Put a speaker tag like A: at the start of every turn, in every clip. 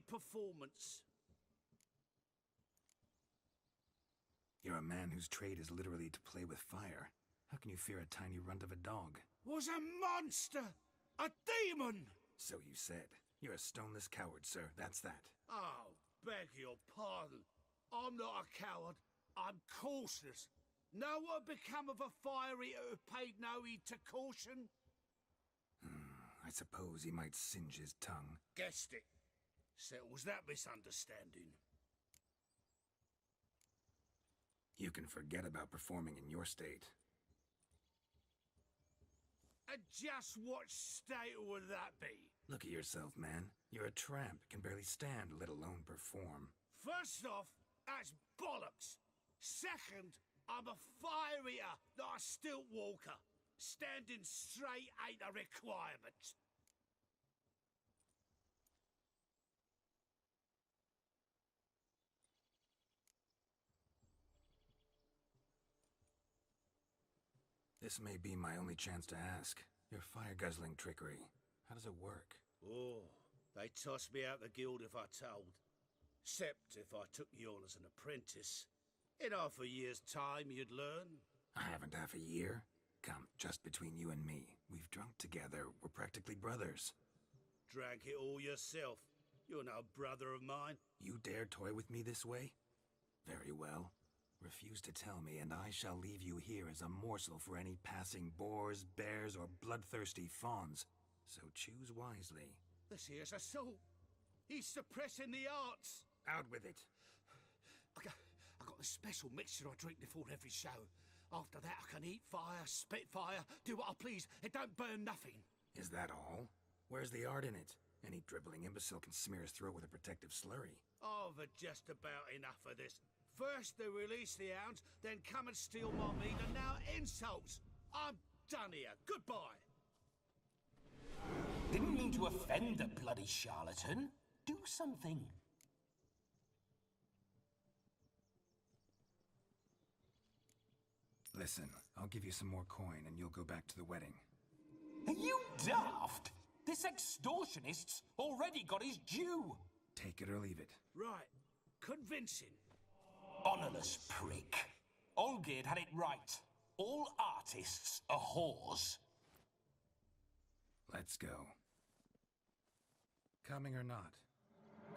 A: performance.
B: You're a man whose trade is literally to play with fire. How can you fear a tiny runt of a dog?
A: Was a monster! A demon!
B: So you said. You're a stoneless coward, sir. That's that.
A: Oh, beg your pardon. I'm not a coward. I'm cautious. Know what become of a fire eater who paid no heed to caution?
B: I suppose he might singe his tongue.
A: Guessed it. Settles that misunderstanding.
B: You can forget about performing in your state.
A: And just what state would that be?
B: Look at yourself, man. You're a tramp, can barely stand, let alone perform.
A: First off, that's bollocks. Second, I'm a fire eater, not a stilt walker. Standing straight ain't a requirement.
B: This may be my only chance to ask. Your fire-guzzling trickery, how does it work?
A: Oh, they tossed me out the guild if I told. Except if I took you on as an apprentice. In half a year's time, you'd learn.
B: I haven't half a year. Come, just between you and me. We've drunk together. We're practically brothers.
A: Drank it all yourself. You're no brother of mine.
B: You dare toy with me this way? Very well. Refuse to tell me, and I shall leave you here as a morsel for any passing boars, bears, or bloodthirsty fawns. So choose wisely.
A: This here's assault. He's suppressing the arts.
B: Out with it.
A: I got the special mixture I drink before every show. After that, I can eat fire, spit fire, do what I please. It don't burn nothing.
B: Is that all? Where's the art in it? Any dribbling imbecile can smear his throat with a protective slurry.
A: I've had just about enough of this. First they release the hounds, then come and steal my meat, and now insults. I'm done here. Goodbye.
C: Didn't mean to offend the bloody charlatan. Do something.
B: Listen, I'll give you some more coin and you'll go back to the wedding.
C: Are you daft? This extortionist's already got his due.
B: Take it or leave it.
A: Right. Convincing.
C: Honorless prick. Olgierd had it right. All artists are whores.
B: Let's go. Coming or not?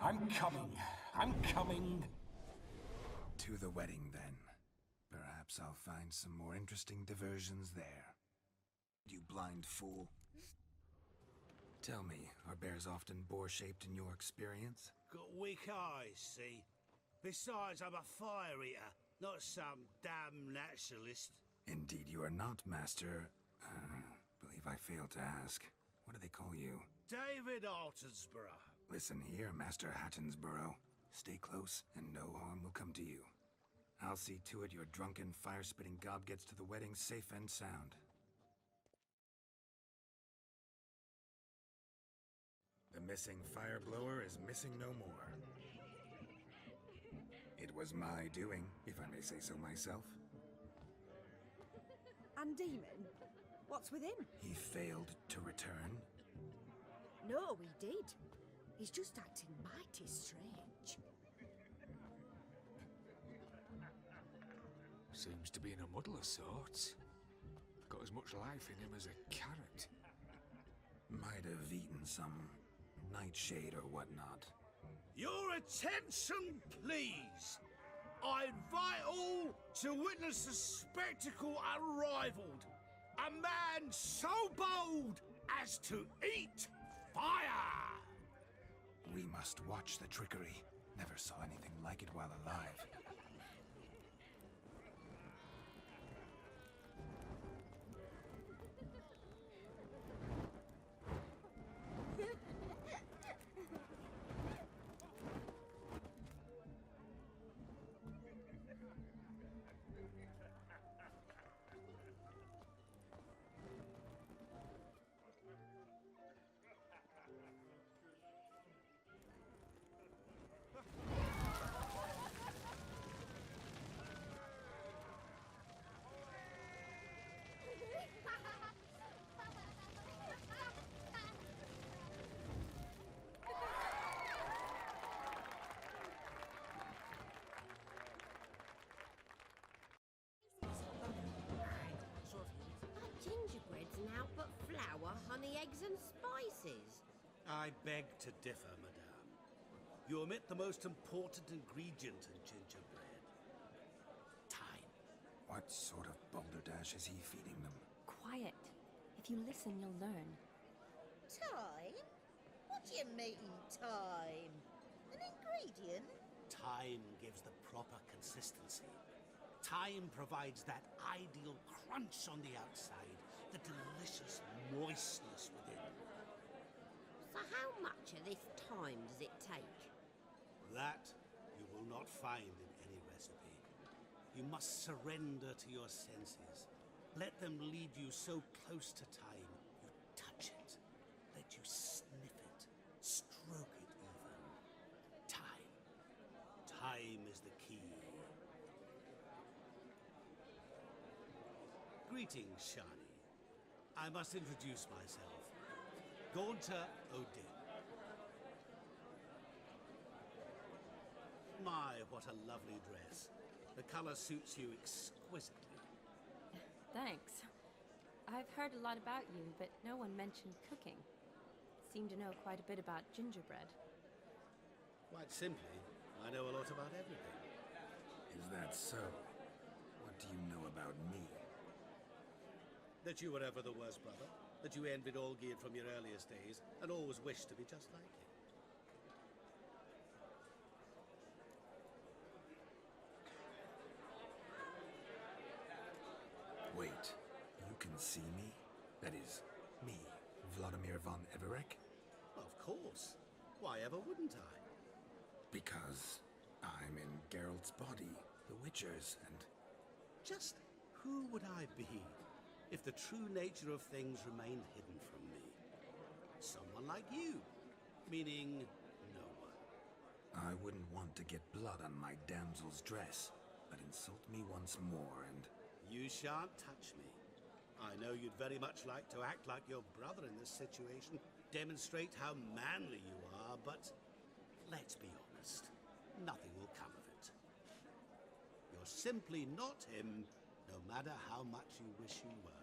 C: I'm coming. I'm coming.
B: To the wedding, then. Perhaps I'll find some more interesting diversions there. You blind fool. Tell me, are bears often boar-shaped in your experience?
A: Got weak eyes, see? Besides, I'm a fire eater, not some damn naturalist.
B: Indeed you are not, Master. Believe I failed to ask. What do they call you?
A: David Altonsborough.
B: Listen here, Master Hattonsborough. Stay close, and no harm will come to you. I'll see to it your drunken, fire-spitting gob gets to the wedding safe and sound. The missing fire blower is missing no more. It was my doing, if I may say so myself.
D: And Demon? What's with him?
B: He failed to return.
D: No, he did. He's just acting mighty strange.
E: Seems to be in a muddle of sorts. Got as much life in him as a carrot.
B: Might have eaten some nightshade or whatnot.
A: Your attention, please. I invite all to witness a spectacle unrivaled. A man so bold as to eat fire.
B: We must watch the trickery. Never saw anything like it while alive.
A: I beg to differ, madame. You omit the most important ingredient in gingerbread. Time.
B: What sort of balderdash is he feeding them?
F: Quiet. If you listen, you'll learn.
D: Time? What do you mean, time? An ingredient?
A: Time gives the proper consistency. Time provides that ideal crunch on the outside, the delicious moistness within.
G: So how much of this time does it take?
A: That you will not find in any recipe. You must surrender to your senses. Let them lead you so close to time, you touch it. Let you sniff it, stroke it even. Time. Time is the key. Greetings, Shani. I must introduce myself. Gaunter O'Dimm. My, what a lovely dress. The color suits you exquisitely.
F: Thanks. I've heard a lot about you, but no one mentioned cooking. Seem to know quite a bit about gingerbread.
A: Quite simply, I know a lot about everything.
B: Is that so? What do you know about me?
A: That you were ever the worst brother. That you envied Olgierd from your earliest days, and always wished to be just like him.
B: Wait, you can see me? That is, me, Vladimir von Everec?
A: Of course. Why ever wouldn't I?
B: Because I'm in Geralt's body, the Witcher's, and...
A: Just who would I be if the true nature of things remained hidden from me? Someone like you, meaning no one.
B: I wouldn't want to get blood on my damsel's dress, but insult me once more and...
A: You shan't touch me. I know you'd very much like to act like your brother in this situation, demonstrate how manly you are, but let's be honest, nothing will come of it. You're simply not him, no matter how much you wish you were.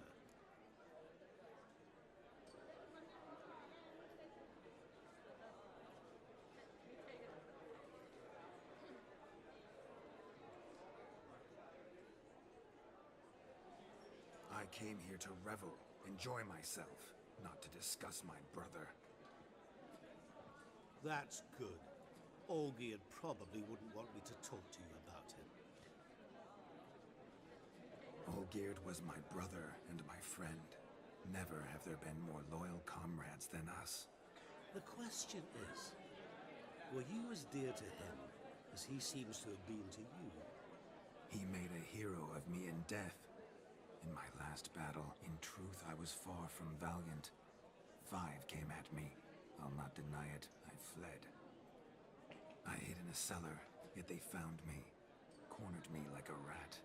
B: I came here to revel, enjoy myself, not to discuss my brother.
A: That's good. Olgierd probably wouldn't want me to talk to you about him.
B: Olgierd was my brother and my friend. Never have there been more loyal comrades than us.
A: The question is, were you as dear to him as he seems to have been to you?
B: He made a hero of me in death. In my last battle, in truth, I was far from valiant. 5 came at me. I'll not deny it, I fled. I hid in a cellar, yet they found me, cornered me like a rat.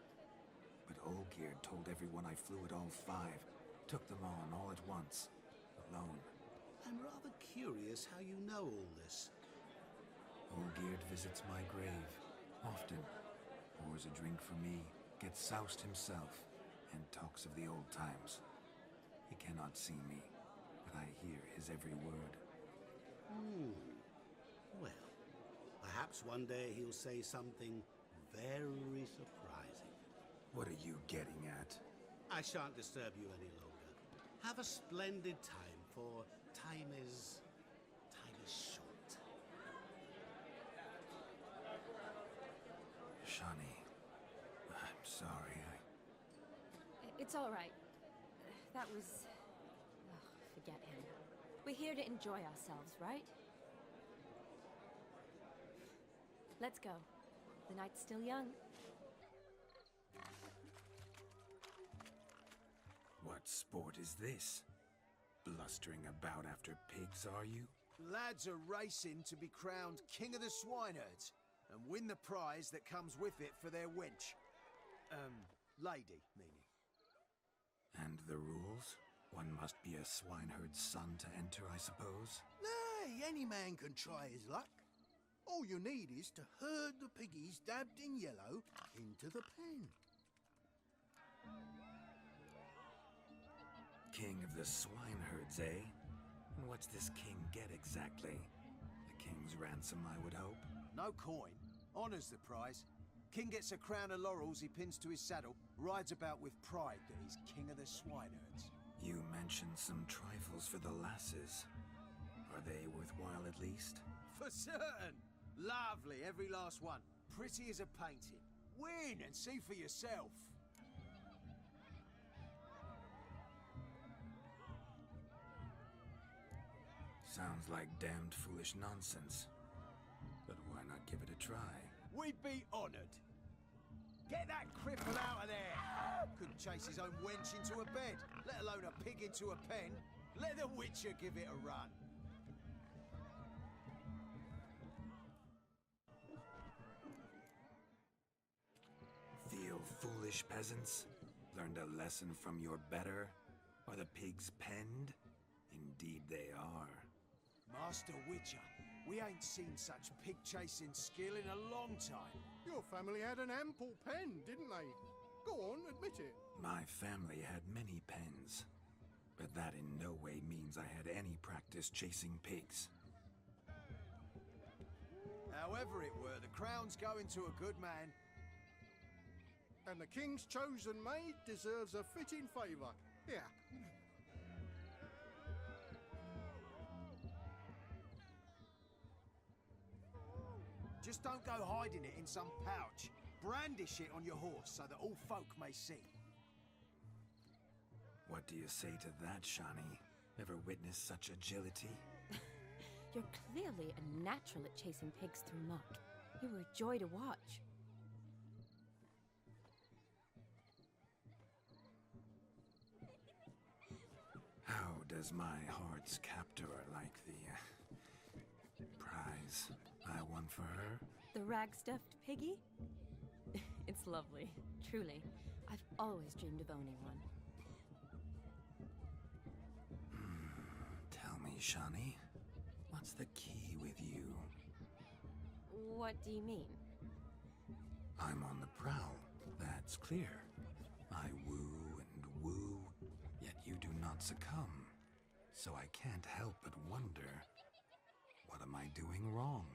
B: But Olgierd told everyone I flew at all 5, took them on all at once, alone.
A: I'm rather curious how you know all this.
B: Olgierd visits my grave, often, pours a drink for me, gets soused himself, and talks of the old times. He cannot see me, but I hear his every word.
A: Well, perhaps one day he'll say something very surprising.
B: What are you getting at?
A: I shan't disturb you any longer. Have a splendid time, for time is short.
B: Shani, I'm sorry,
F: It's all right. That was... forget him. We're here to enjoy ourselves, right? Let's go. The night's still young.
B: What sport is this? Blustering about after pigs, are you?
H: Lads are racing to be crowned King of the Swineherds and win the prize that comes with it for their wench. Lady, meaning.
B: And the rules? One must be a swineherd's son to enter, I suppose?
I: Nay, any man can try his luck. All you need is to herd the piggies dabbed in yellow into the pen.
B: King of the swineherds, eh? And what's this king get exactly? A king's ransom, I would hope.
H: No coin. Honours the prize. King gets a crown of laurels he pins to his saddle, rides about with pride that he's king of the swineherds.
B: You mentioned some trifles for the lasses. Are they worthwhile at least?
H: For certain! Lovely, every last one. Pretty as a painting. Win and see for yourself.
B: Sounds like damned foolish nonsense. But why not give it a try?
H: We'd be honoured. Get that cripple out of there! Couldn't chase his own wench into a bed, let alone a pig into a pen. Let the Witcher give it a run.
B: Feel foolish peasants? Learned a lesson from your better? Are the pigs penned? Indeed they are.
H: Master Witcher, we ain't seen such pig-chasing skill in a long time.
I: Your family had an ample pen, didn't they? Go on, admit it.
B: My family had many pens, but that in no way means I had any practice chasing pigs.
H: However it were, the crown's going to a good man.
I: And the king's chosen maid deserves a fitting favour. Here.
H: Just don't go hiding it in some pouch. Brandish it on your horse so that all folk may see.
B: What do you say to that, Shani? Ever witnessed such agility?
F: You're clearly a natural at chasing pigs through muck. You were a joy to watch.
B: How does my heart's captor like the prize I won for her?
F: The rag-stuffed piggy? It's lovely, truly. I've always dreamed of owning one.
B: Tell me, Shani, what's the key with you?
F: What do you mean?
B: I'm on the prowl, that's clear. I woo and woo, yet you do not succumb. So I can't help but wonder, what am I doing wrong?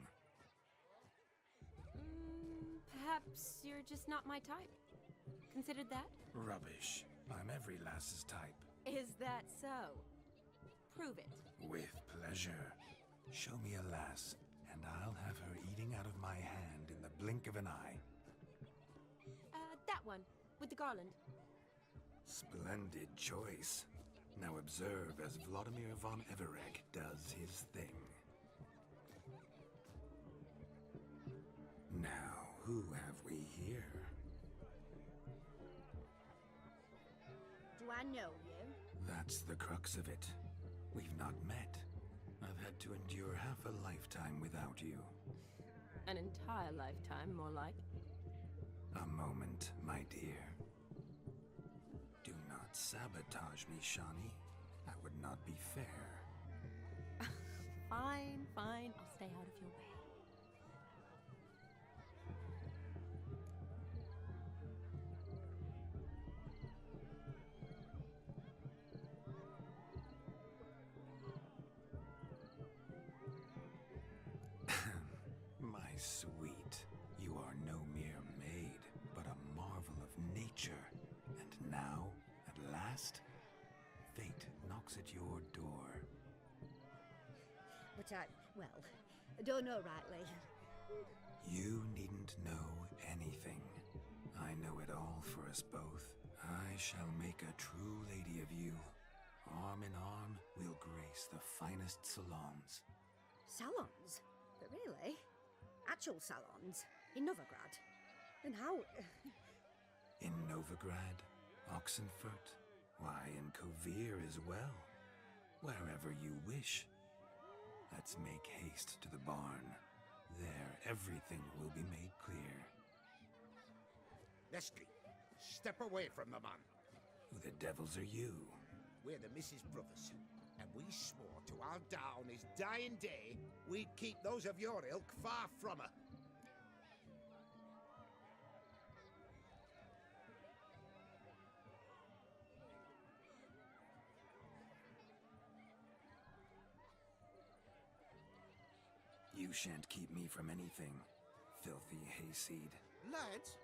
F: Perhaps you're just not my type. Considered that?
B: Rubbish. I'm every lass's type.
F: Is that so? Prove it.
B: With pleasure. Show me a lass, and I'll have her eating out of my hand in the blink of an eye.
F: That one, with the garland.
B: Splendid choice. Now observe as Vladimir von Everegg does his thing. Now, who have we here?
D: Do I know you?
B: That's the crux of it. We've not met. I've had to endure half a lifetime without you.
F: An entire lifetime, more like.
B: A moment, my dear. Do not sabotage me, Shani. That would not be fair.
F: Fine, fine. I'll stay out of your way.
B: My sweet, you are no mere maid, but a marvel of nature. And now, at last, fate knocks at your door.
D: But well, I don't know rightly.
B: You needn't know anything. I know it all for us both. I shall make a true lady of you. Arm in arm, we'll grace the finest salons.
D: Salons? But really? Actual salons? In Novigrad? And how...
B: In Novigrad, Oxenfurt, why, in Kovir as well. Wherever you wish. Let's make haste to the barn. There, everything will be made clear.
J: Leslie, step away from the man.
B: Who the devils are you?
J: We're the Mrs. Brothers, and we swore to our down his dying day we'd keep those of your ilk far from her.
B: You shan't keep me from anything, filthy hayseed.
I: Lads,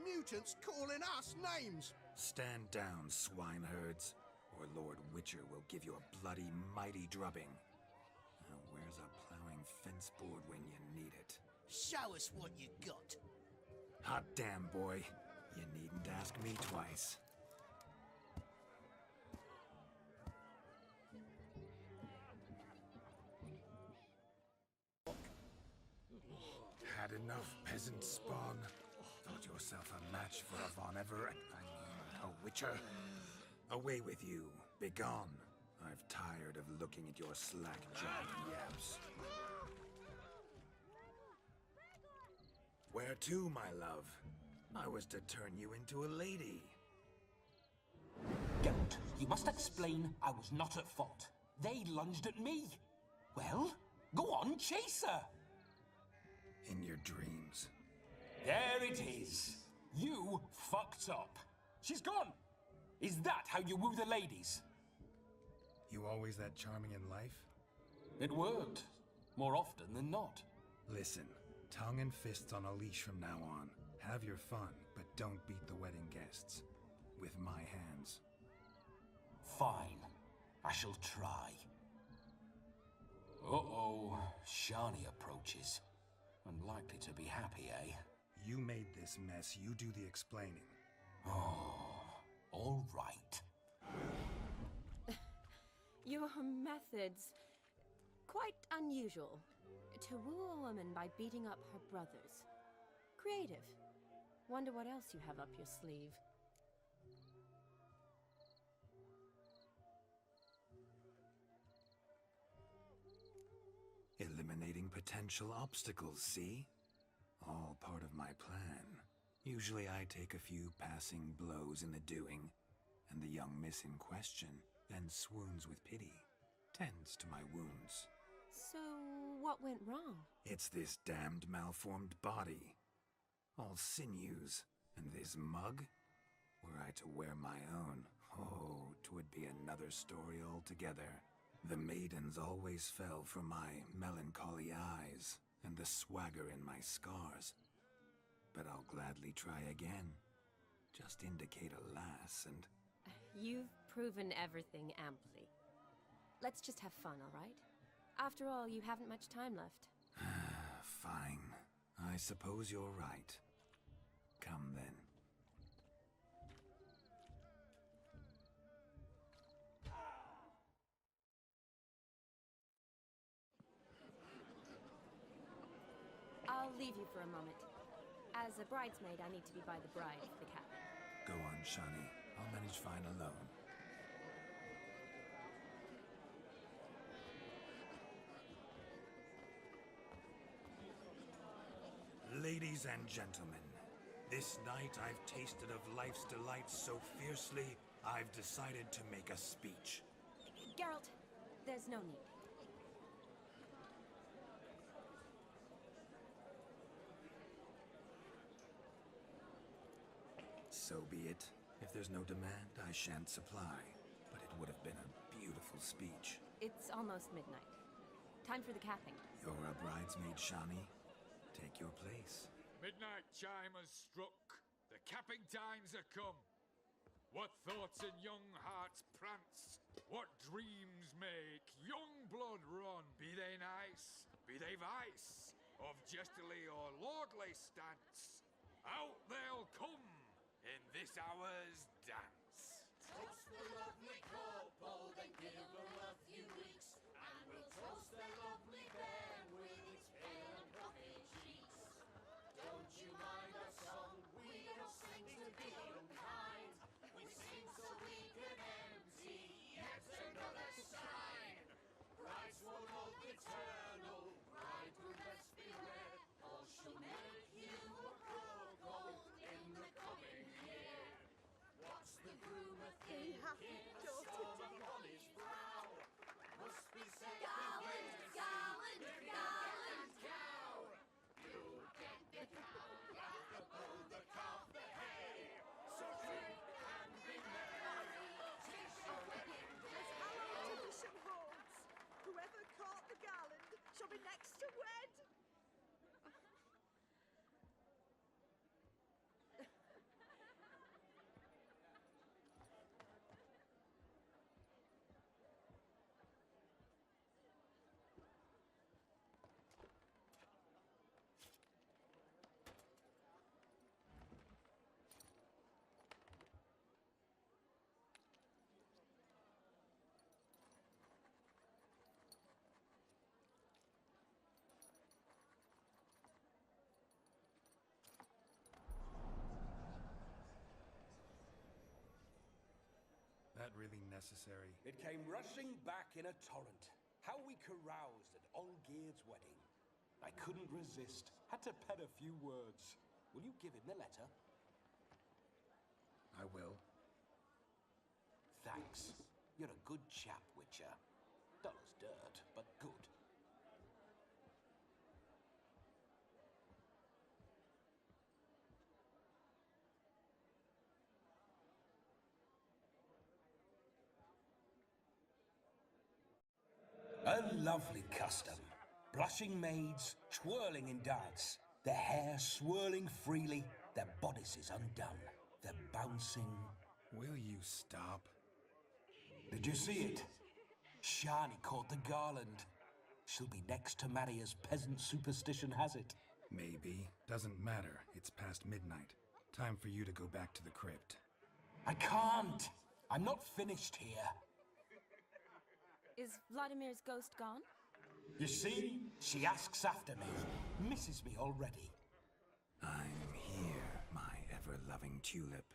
I: mutants calling us names.
B: Stand down, swineherds, or Lord Witcher will give you a bloody mighty drubbing. Now where's a plowing fence board when you need it?
I: Show us what you got.
B: Hot damn, boy. You needn't ask me twice. Had enough, peasant spawn. Thought yourself a match for a Von Everett. I mean, a Witcher. Away with you. Begone. I've tired of looking at your slack-jawed yaps. Where to, my love? I was to turn you into a lady.
C: Geralt, you must explain I was not at fault. They lunged at me. Well, go on, chase her.
B: In your dreams.
C: There it is. You fucked up. She's gone. Is that how you woo the ladies?
B: You always that charming in life?
C: It worked. More often than not.
B: Listen, tongue and fists on a leash from now on. Have your fun, but don't beat the wedding guests. With my hands.
C: Fine. I shall try. Uh-oh. Shani approaches. Unlikely to be happy, eh?
B: You made this mess. You do the explaining.
C: Oh, all right.
F: Your methods... quite unusual. To woo a woman by beating up her brothers. Creative. Wonder what else you have up your sleeve.
B: Eliminating potential obstacles, see? All part of my plan. Usually I take a few passing blows in the doing, and the young miss in question then swoons with pity, tends to my wounds.
F: So, what went wrong?
B: It's this damned malformed body. All sinews, and this mug? Were I to wear my own, oh, 'twould be another story altogether. The maidens always fell for my melancholy eyes, and the swagger in my scars. But I'll gladly try again. Just indicate a lass and...
F: You've proven everything amply. Let's just have fun, all right? After all, you haven't much time left.
B: Fine. I suppose you're right. Come then.
F: I'll leave you for a moment. As a bridesmaid, I need to be by the bride for the cap.
B: Go on, Shani. I'll manage fine alone. Ladies and gentlemen, this night I've tasted of life's delights so fiercely, I've decided to make a speech.
F: Geralt, there's no need.
B: So be it. If there's no demand, I shan't supply. But it would have been a beautiful speech.
F: It's almost midnight. Time for the capping.
B: You're a bridesmaid, Shani. Take your place.
E: Midnight chime has struck. The capping times are come. What thoughts in young hearts prance? What dreams make young blood run? Be they nice, be they vice, of jestily or lordly stance, out they'll come in this hour's dance.
K: Toast the lovely couple, then give them a few weeks, and we'll toast the lovely bear with its pale and puffy cheeks. Don't you mind our song? We don't sing to be unkind. We sing so we can empty yet another sign. Brides will love eternal, bridegroom best beware, or she'll make you a cuckold in the coming year. What's the groom a thinking?
B: really necessary?
C: It came rushing back in a torrent. How we caroused at Olgierd's wedding. I couldn't resist. Had to pen a few words. Will you give him the letter?
B: I will.
C: Thanks. You're a good chap, Witcher. Dull as dirt, but good. A lovely custom. Blushing maids, twirling in dance, their hair swirling freely, their bodices undone, their bouncing...
B: Will you stop?
C: Did you see it? Shani caught the garland. She'll be next to marry as peasant superstition has it.
B: Maybe. Doesn't matter. It's past midnight. Time for you to go back to the crypt.
C: I can't. I'm not finished here.
F: Is Vladimir's ghost gone?
C: You see? She asks after me. Misses me already.
B: I'm here, my ever-loving tulip.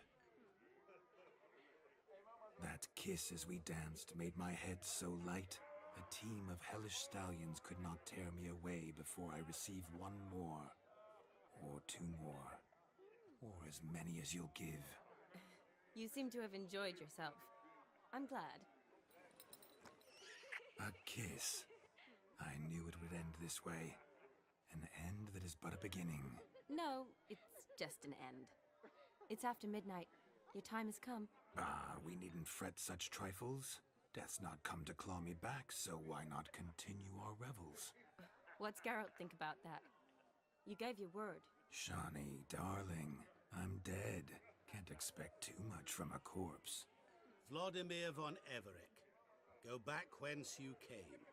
B: That kiss as we danced made my head so light, a team of hellish stallions could not tear me away before I receive one more. Or two more. Or as many as you'll give.
F: You seem to have enjoyed yourself. I'm glad.
B: A kiss. I knew it would end this way. An end that is but a beginning.
F: No, it's just an end. It's after midnight. Your time has come.
B: Ah, we needn't fret such trifles. Death's not come to claw me back, so why not continue our revels?
F: What's Geralt think about that? You gave your word.
B: Shani, darling, I'm dead. Can't expect too much from a corpse.
A: Vladimir von Everec, go back whence you came.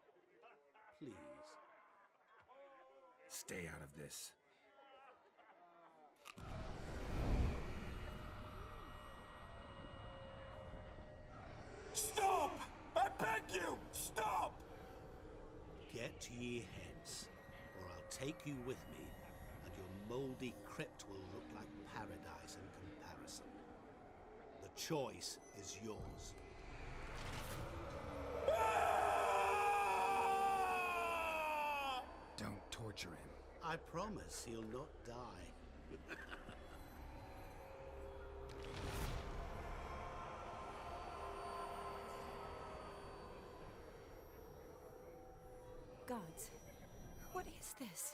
A: Please.
B: Stay out of this.
C: Stop! I beg you! Stop!
A: Get ye hence, or I'll take you with me, and your mouldy crypt will look like paradise in comparison. The choice is yours.
B: Don't torture him.
A: I promise he'll not die.
F: Gods, what is this?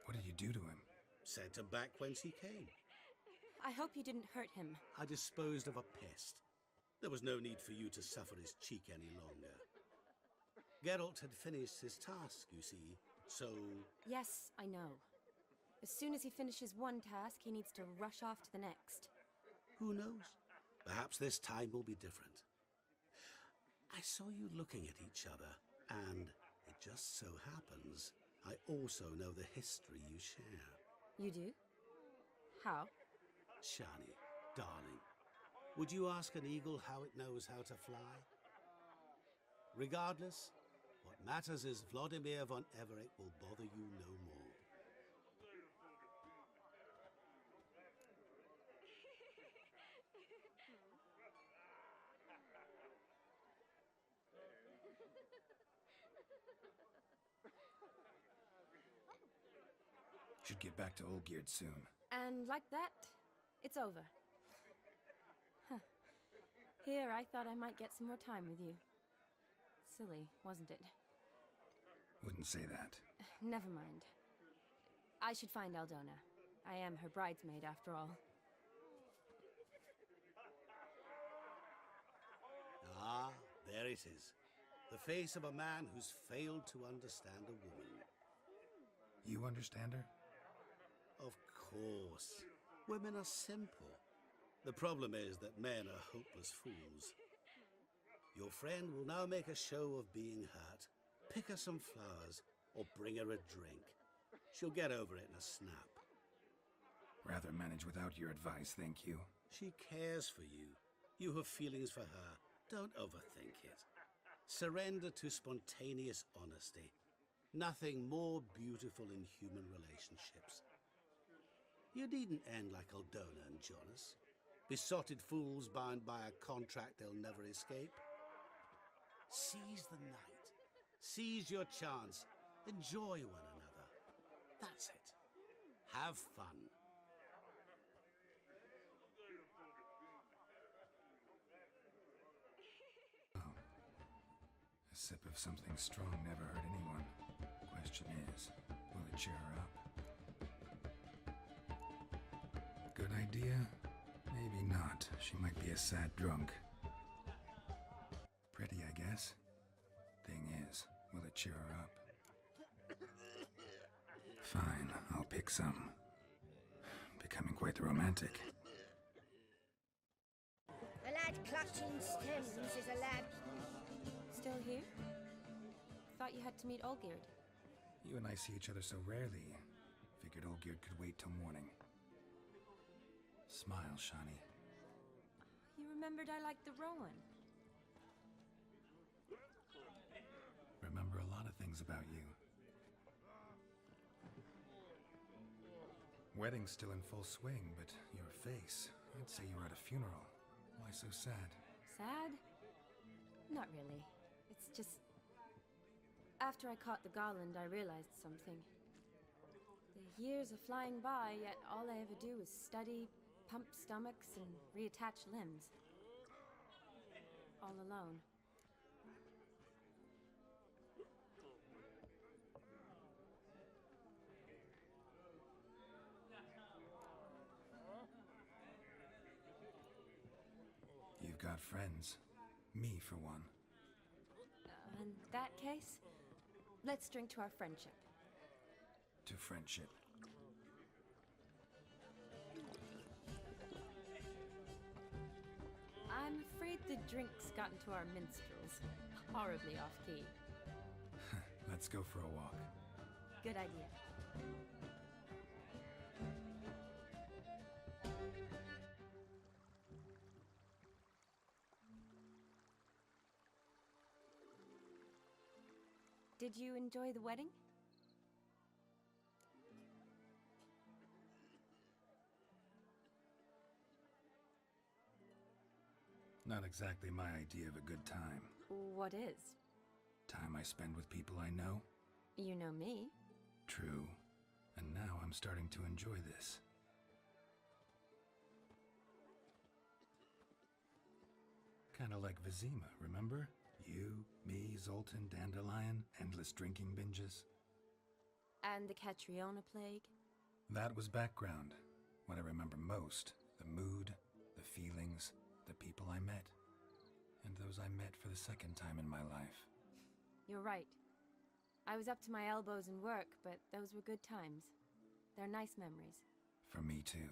B: What did you do to him?
A: Sent him back whence he came.
F: I hope you didn't hurt him.
A: I disposed of a pest. There was no need for you to suffer his cheek any longer. Geralt had finished his task, you see, so...
F: Yes, I know. As soon as he finishes one task, he needs to rush off to the next.
A: Who knows? Perhaps this time will be different. I saw you looking at each other, and it just so happens I also know the history you share.
F: You do? How?
A: Shani, darling, would you ask an eagle how it knows how to fly? Regardless, what matters is Vladimir von Everec will bother you no more.
B: Should get back to Olgierd soon.
F: And like that, it's over. Huh. Here, I thought I might get some more time with you. Silly, wasn't it?
B: Wouldn't say that.
F: Never mind. I should find Aldona. I am her bridesmaid, after all.
A: Ah, there it is. The face of a man who's failed to understand a woman.
B: You understand her?
A: Of course. Women are simple. The problem is that men are hopeless fools. Your friend will now make a show of being hurt, pick her some flowers, or bring her a drink. She'll get over it in a snap.
B: Rather manage without your advice, thank you.
A: She cares for you. You have feelings for her. Don't overthink it. Surrender to spontaneous honesty. Nothing more beautiful in human relationships. You needn't end like Aldona and Jonas. Besotted fools bound by a contract they'll never escape. Seize the night. Seize your chance. Enjoy one another. That's it. Have fun.
B: A sip of something strong never hurt anyone. Question is, will it cheer her up? Good idea? Maybe not. She might be a sad drunk. Pretty, I guess. Thing is, will it cheer her up? Fine, I'll pick some. Becoming quite the romantic.
D: A lad clutching stems is a lad...
F: Still here? Thought you had to meet Olgierd.
B: You and I see each other so rarely. Figured Olgierd could wait till morning. Smile, Shani.
F: You remembered I liked the Rowan.
B: Remember a lot of things about you. Wedding's still in full swing, but your face, I'd say you were at a funeral. Why so sad?
F: Sad? Not really. It's just... After I caught the Garland, I realized something. The years are flying by, yet all I ever do is study, pump stomachs, and reattach limbs. All alone.
B: You've got friends. Me, for one.
F: In that case, let's drink to our friendship.
B: To friendship.
F: I'm afraid the drinks got into our minstrels. Horribly off-key.
B: Let's go for a walk.
F: Good idea. Did you enjoy the wedding?
B: Not exactly my idea of a good time.
F: What is?
B: Time I spend with people I know.
F: You know me.
B: True. And now I'm starting to enjoy this. Kinda like Vizima, remember? You, me, Zoltan, Dandelion, endless drinking binges.
F: And the Catriona plague?
B: That was background. What I remember most, the mood, the feelings, the people I met. And those I met for the second time in my life.
F: You're right. I was up to my elbows in work, but those were good times. They're nice memories.
B: For me too.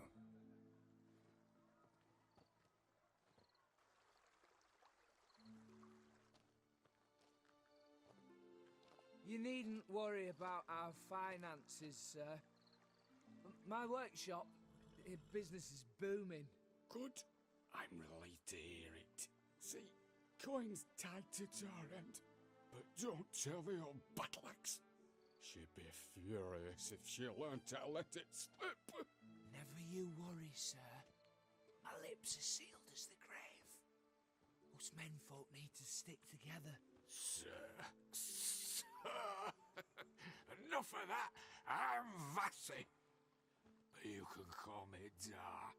L: You needn't worry about our finances, sir. My workshop, business is booming.
E: Good. I'm relieved to hear it. See, coin's tied to Torrent, but don't tell the old battle-axe. She'd be furious if she learned to let it slip.
L: Never you worry, sir. My lips are sealed as the grave. Us menfolk need to stick together.
E: Sir. Enough of that. I'm Vassy. But you can call me Dar.